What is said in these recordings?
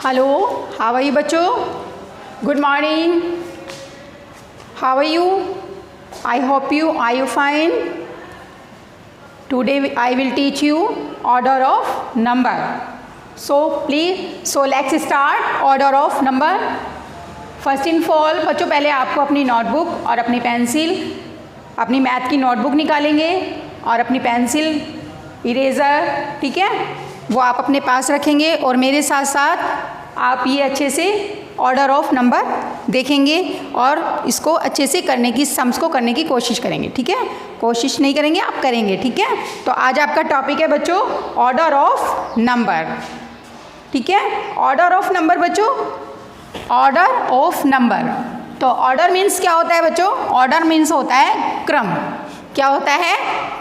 Hello, how are you बच्चों? Good morning, how are you? I hope you are you fine. Today I will teach you order of number. So let's start order of number. First in all बच्चों, पहले आपको अपनी notebook और अपनी pencil, अपनी math की notebook निकालेंगे और अपनी पेंसिल, इरेज़र, ठीक है, वो आप अपने पास रखेंगे और मेरे साथ साथ आप ये अच्छे से ऑर्डर ऑफ नंबर देखेंगे और इसको अच्छे से करने की, सम्स को करने की कोशिश करेंगे. ठीक है, कोशिश नहीं करेंगे, आप करेंगे. ठीक है, तो आज आपका टॉपिक है बच्चों ऑर्डर ऑफ नंबर. ठीक है, ऑर्डर ऑफ नंबर बच्चों, ऑर्डर ऑफ नंबर. तो ऑर्डर मीन्स क्या होता है बच्चों? ऑर्डर मीन्स होता है क्रम. क्या होता है?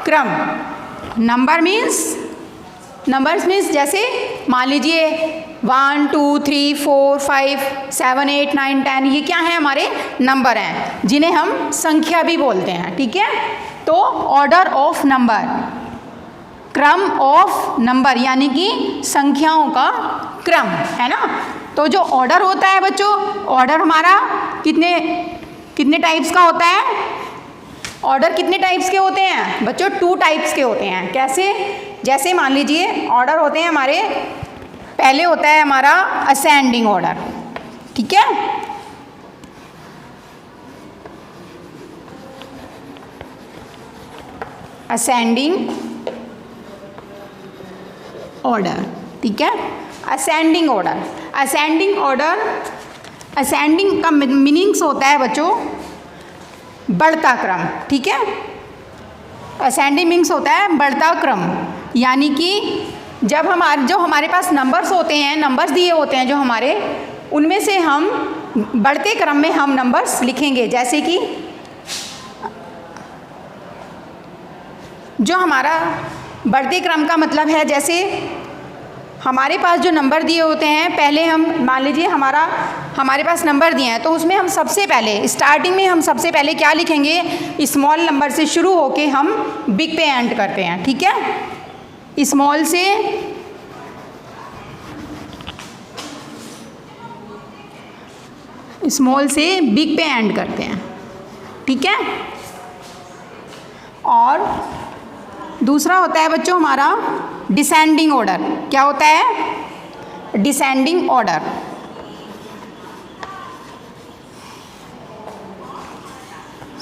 क्रम. नंबर मीन्स, नंबर्स मीन्स जैसे मान लीजिए 1 2 3 4 5 7 8 9 10, ये क्या है? हमारे नंबर हैं जिन्हें हम संख्या भी बोलते हैं. ठीक है, तो ऑर्डर ऑफ नंबर, क्रम ऑफ नंबर, यानी कि संख्याओं का क्रम, है ना. तो जो ऑर्डर होता है बच्चों, ऑर्डर हमारा कितने टाइप्स का होता है? ऑर्डर कितने टाइप्स के होते हैं बच्चों? 2 टाइप्स के होते हैं. कैसे? जैसे मान लीजिए ऑर्डर होते हैं हमारे, पहले होता है हमारा असेंडिंग ऑर्डर. ठीक है, असेंडिंग ऑर्डर. ठीक है, ascending order. Ascending order, ascending का मीनिंग्स होता है बच्चों बढ़ता क्रम. ठीक है, असेंडिंग मीनिंग्स होता है बढ़ता क्रम, यानी कि जब हमारे पास नंबर्स होते हैं, नंबर्स दिए होते हैं जो हमारे, उनमें से हम बढ़ते क्रम में हम नंबर्स लिखेंगे. जैसे कि जो हमारा बढ़ते क्रम का मतलब है, जैसे हमारे पास जो नंबर दिए होते हैं, पहले हम मान लीजिए हमारे पास नंबर दिए हैं, तो उसमें हम सबसे पहले स्टार्टिंग में हम सबसे पहले क्या लिखेंगे? स्मॉल नंबर से शुरू होके हम बिग पे एंड करते हैं. ठीक है, स्मॉल से बिग पे एंड करते हैं. ठीक है, और दूसरा होता है बच्चों हमारा डिसेंडिंग ऑर्डर. क्या होता है? Descending order.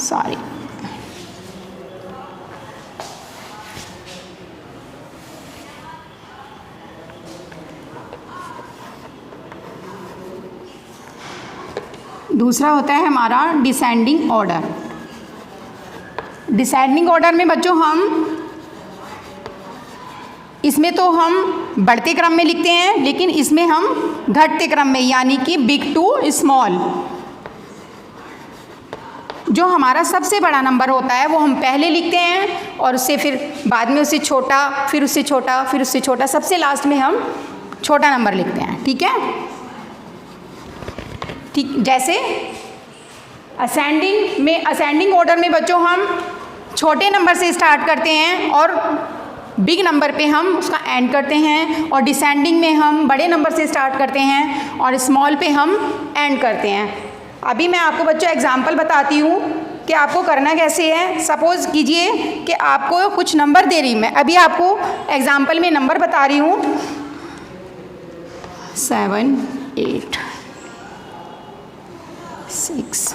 सॉरी, दूसरा होता है हमारा डिसेंडिंग ऑर्डर. डिसेंडिंग ऑर्डर में बच्चों इसमें तो हम बढ़ते क्रम में लिखते हैं, लेकिन इसमें हम घटते क्रम में, यानी कि बिग टू स्मॉल. जो हमारा सबसे बड़ा नंबर होता है वो हम पहले लिखते हैं और उससे फिर बाद में उससे छोटा, फिर उससे छोटा, फिर उससे छोटा, सबसे लास्ट में हम छोटा नंबर लिखते हैं. ठीक है, ठीक. जैसे असेंडिंग ऑर्डर में बच्चों हम छोटे नंबर से स्टार्ट करते हैं और बिग नंबर पे हम उसका एंड करते हैं, और डिसेंडिंग में हम बड़े नंबर से स्टार्ट करते हैं और स्मॉल पे हम एंड करते हैं. अभी मैं आपको बच्चों एग्जांपल बताती हूँ कि आपको करना कैसे है. सपोज़ कीजिए कि आपको कुछ नंबर दे रही, मैं अभी आपको एग्जांपल में नंबर बता रही हूँ 7 8 6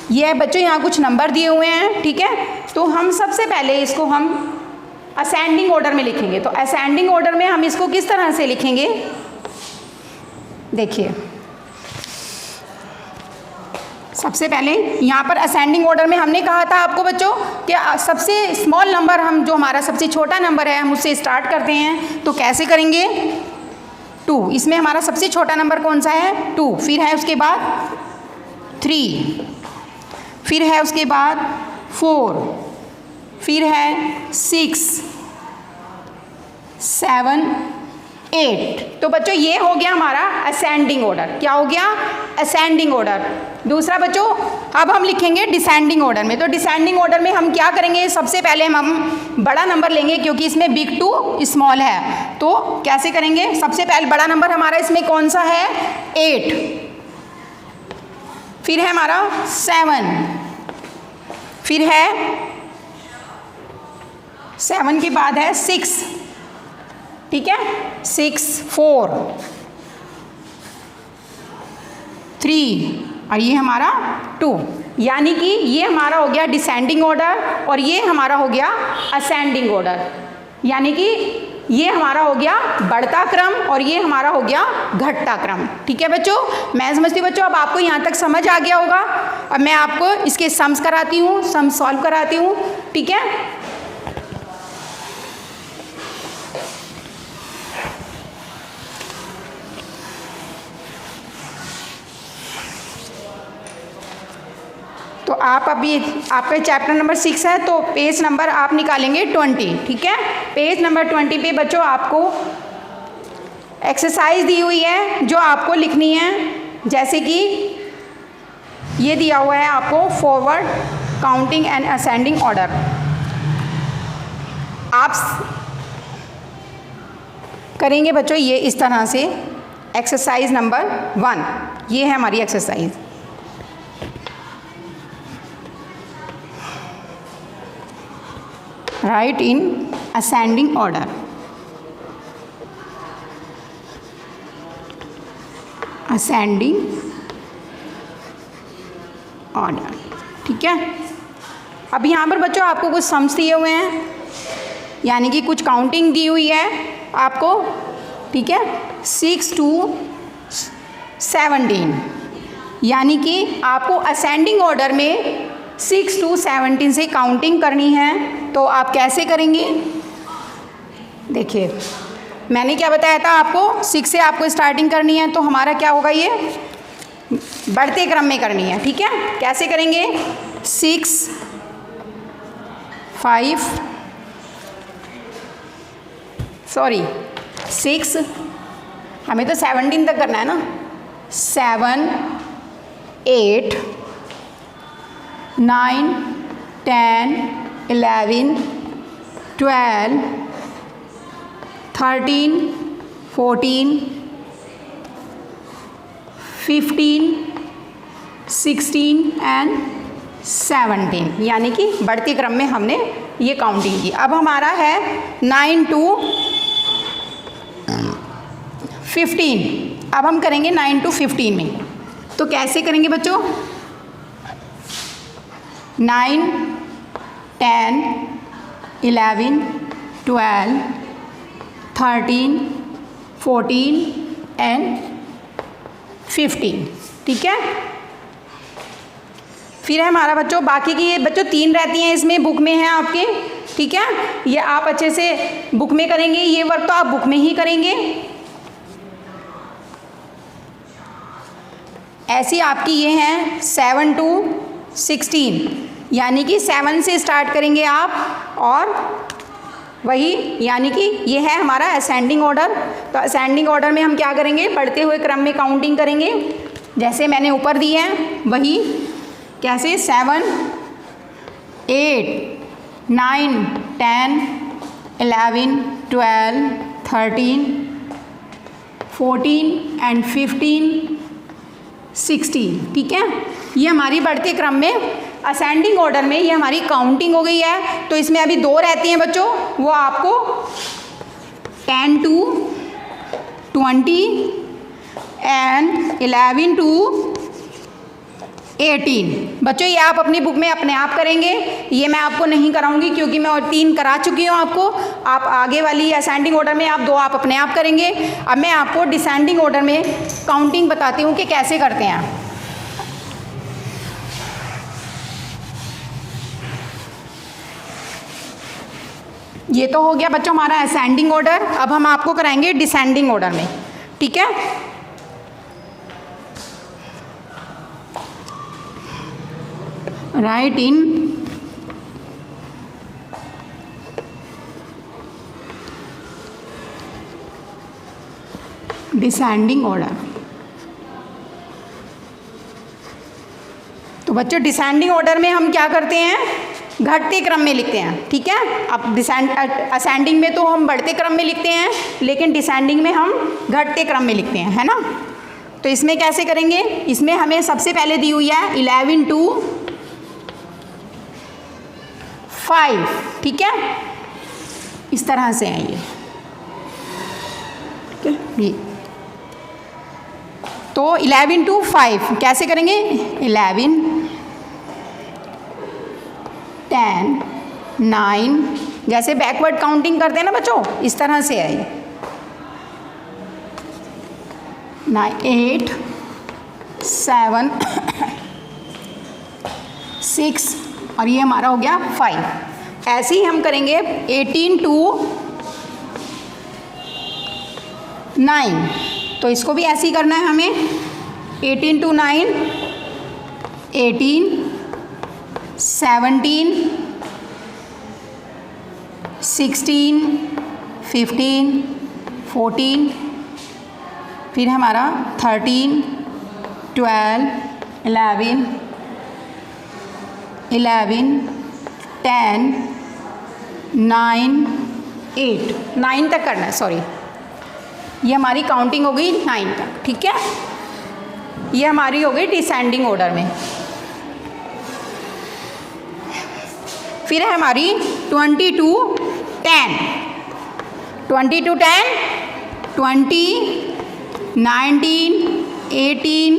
ये है बच्चों, यहाँ कुछ नंबर दिए हुए हैं. ठीक है, तो हम सबसे पहले इसको हम असेंडिंग ऑर्डर में लिखेंगे. तो असेंडिंग ऑर्डर में हम इसको किस तरह से लिखेंगे? देखिए, सबसे पहले यहाँ पर असेंडिंग ऑर्डर में हमने कहा था आपको बच्चों कि सबसे स्मॉल नंबर, हम जो हमारा सबसे छोटा नंबर है हम उससे स्टार्ट करते हैं. तो कैसे करेंगे? 2. इसमें हमारा सबसे छोटा नंबर कौन सा है? 2. फिर है उसके बाद 3, फिर है उसके बाद 4, फिर है 6 7 8। तो बच्चों ये हो गया हमारा असेंडिंग ऑर्डर। क्या हो गया? Ascending order. दूसरा बच्चों अब हम लिखेंगे डिसेंडिंग ऑर्डर में। तो डिसेंडिंग ऑर्डर में हम क्या करेंगे? सबसे पहले हम बड़ा नंबर लेंगे क्योंकि इसमें बिग टू स्मॉल है। तो कैसे करेंगे? सबसे पहले बड़ा नंबर हमारा इसमें कौन सा है? 8। फिर है हमारा 7, फिर है 7 के बाद है 6, ठीक है, 6, 4, 3 और ये हमारा 2। यानी कि ये हमारा हो गया डिसेंडिंग ऑर्डर और ये हमारा हो गया असेंडिंग ऑर्डर। यानी कि ये हमारा हो गया बढ़ता क्रम और ये हमारा हो गया घटता क्रम। ठीक है बच्चों, मैं समझती हूँ बच्चों अब आपको यहाँ तक समझ आ गया होगा। अब मैं आपको इसके सम्स कराती हूँ, सम सॉल्व कराती हूँ। ठीक है, तो आप अभी आपका चैप्टर नंबर 6 है तो पेज नंबर आप निकालेंगे 20। ठीक है, पेज नंबर 20 पे बच्चों आपको एक्सरसाइज दी हुई है जो आपको लिखनी है। जैसे कि ये दिया हुआ है आपको forward counting and ascending order. आप करेंगे बच्चों ये इस तरह से। एक्सरसाइज नंबर 1 ये है हमारी exercise. Write in ascending order। ascending order। ठीक है, अब यहाँ पर बच्चों आपको कुछ सम्स दिए हुए हैं, यानी कि कुछ काउंटिंग दी हुई है आपको। ठीक है, 6 to 17, यानी कि आपको असेंडिंग ऑर्डर में 6 to 17 से काउंटिंग करनी है। तो आप कैसे करेंगे? देखिए मैंने क्या बताया था आपको, 6 से आपको स्टार्टिंग करनी है। तो हमारा क्या होगा? ये बढ़ते क्रम में करनी है। ठीक है, कैसे करेंगे? 6, 5 6 हमें तो 17 तक करना है ना। 7, 8, 9, 10, 11, 12, 13, 14, 15, 16 एंड 17, यानी कि बढ़ती क्रम में हमने ये काउंटिंग की। अब हमारा है 9 to 15। अब हम करेंगे 9 to 15 में। तो कैसे करेंगे बच्चों? 9, 10, 11, 12, 13, 14 एंड 15। ठीक है, फिर है हमारा बच्चों बाकी की ये बच्चों 3 रहती हैं इसमें, बुक में है आपके। ठीक है, ये आप अच्छे से बुक में करेंगे, ये वर्क तो आप बुक में ही करेंगे। ऐसी आपकी ये हैं 7 to 16, यानी कि 7 से स्टार्ट करेंगे आप और वही, यानी कि ये है हमारा असेंडिंग ऑर्डर। तो असेंडिंग ऑर्डर में हम क्या करेंगे? बढ़ते हुए क्रम में काउंटिंग करेंगे, जैसे मैंने ऊपर दी है वही। कैसे? 7, 8, 9, 10, 11, 12, 13, 14 एंड 15, 16। ठीक है, ये हमारी बढ़ते क्रम में असेंडिंग ऑर्डर में ये हमारी काउंटिंग हो गई है। तो इसमें अभी 2 रहती हैं बच्चों, वो आपको 10 to 20 एंड 11 to 18। बच्चों ये आप अपनी बुक में अपने आप करेंगे, ये मैं आपको नहीं कराऊंगी क्योंकि मैं और 3 करा चुकी हूँ आपको। आप आगे वाली असेंडिंग ऑर्डर में आप 2 आप अपने आप करेंगे। अब मैं आपको डिसेंडिंग ऑर्डर में काउंटिंग बताती हूँ कि कैसे करते हैं। ये तो हो गया बच्चों हमारा असेंडिंग ऑर्डर। अब हम आपको कराएंगे डिसेंडिंग ऑर्डर में। ठीक है, राइट इन डिसेंडिंग ऑर्डर। तो बच्चों डिसेंडिंग ऑर्डर में हम क्या करते हैं, घटते क्रम में लिखते हैं, ठीक है। अब असेंडिंग में तो हम बढ़ते क्रम में लिखते हैं, लेकिन डिसेंडिंग में हम घटते क्रम में लिखते हैं, है ना। तो इसमें कैसे करेंगे, इसमें हमें सबसे पहले दी हुई है 11 to 5, ठीक है, इस तरह से है ये, ठीक है। ये तो 11 to 5 कैसे करेंगे, 11, 10, 9, जैसे बैकवर्ड काउंटिंग करते हैं ना बच्चों, इस तरह से है ये, 9, 8, 7, 6 और ये हमारा हो गया 5। ऐसे ही हम करेंगे 18 to 9, तो इसको भी ऐसे ही करना है हमें, 18 to 9, 18, 17, 16, 15, 14, फिर हमारा 13, 12, 11, 10, 9, 8, 9 तक करना है, सॉरी, ये हमारी काउंटिंग हो गई 9 तक, ठीक है। ये हमारी हो गई डिसेंडिंग ऑर्डर में। फिर है हमारी 20 to 10, 20 to 10, 20, 19, 18,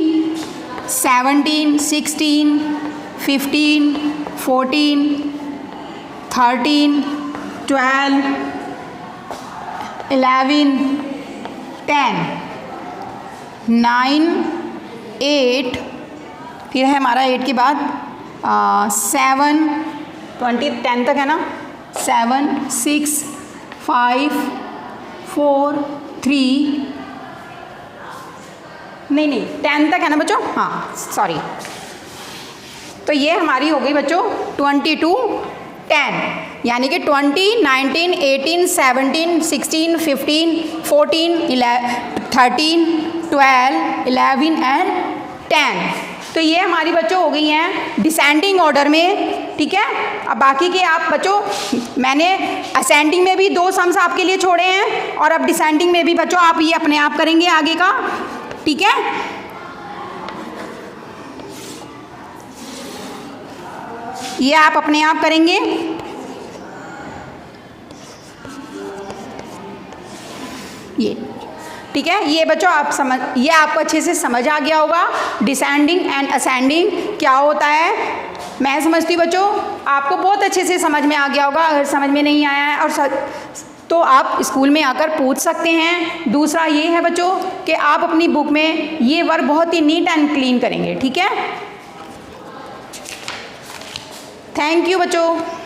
17, 16, 15, 14, 13, 12, 11, 10, 9, 8, फिर है हमारा 8 के बाद 7, 20, 10 तक है ना, 7, 6, 5, 4, 3, नहीं 10 तक है ना बच्चों, हाँ सॉरी। तो ये हमारी हो गई बच्चों 20 to 10, यानी कि 20, 19, 18, 17, 16, 15, 14, 13, 12, 11 एंड 10। तो ये हमारी बच्चों हो गई हैं डिसेंडिंग ऑर्डर में, ठीक है। अब बाकी के आप बच्चों, मैंने असेंडिंग में भी 2 सम्स आपके लिए छोड़े हैं, और अब डिसेंडिंग में भी बच्चों आप ये अपने आप करेंगे आगे का, ठीक है। ये आप अपने आप करेंगे, ये ठीक है। ये बच्चों आप समझ, ये आपको अच्छे से समझ आ गया होगा डिसेंडिंग एंड असेंडिंग क्या होता है। मैं समझती हूँ बच्चों आपको बहुत अच्छे से समझ में आ गया होगा। अगर समझ में नहीं आया है और तो आप स्कूल में आकर पूछ सकते हैं। दूसरा ये है बच्चों कि आप अपनी बुक में ये वर्क बहुत ही नीट एंड क्लीन करेंगे, ठीक है। थैंक यू बच्चों।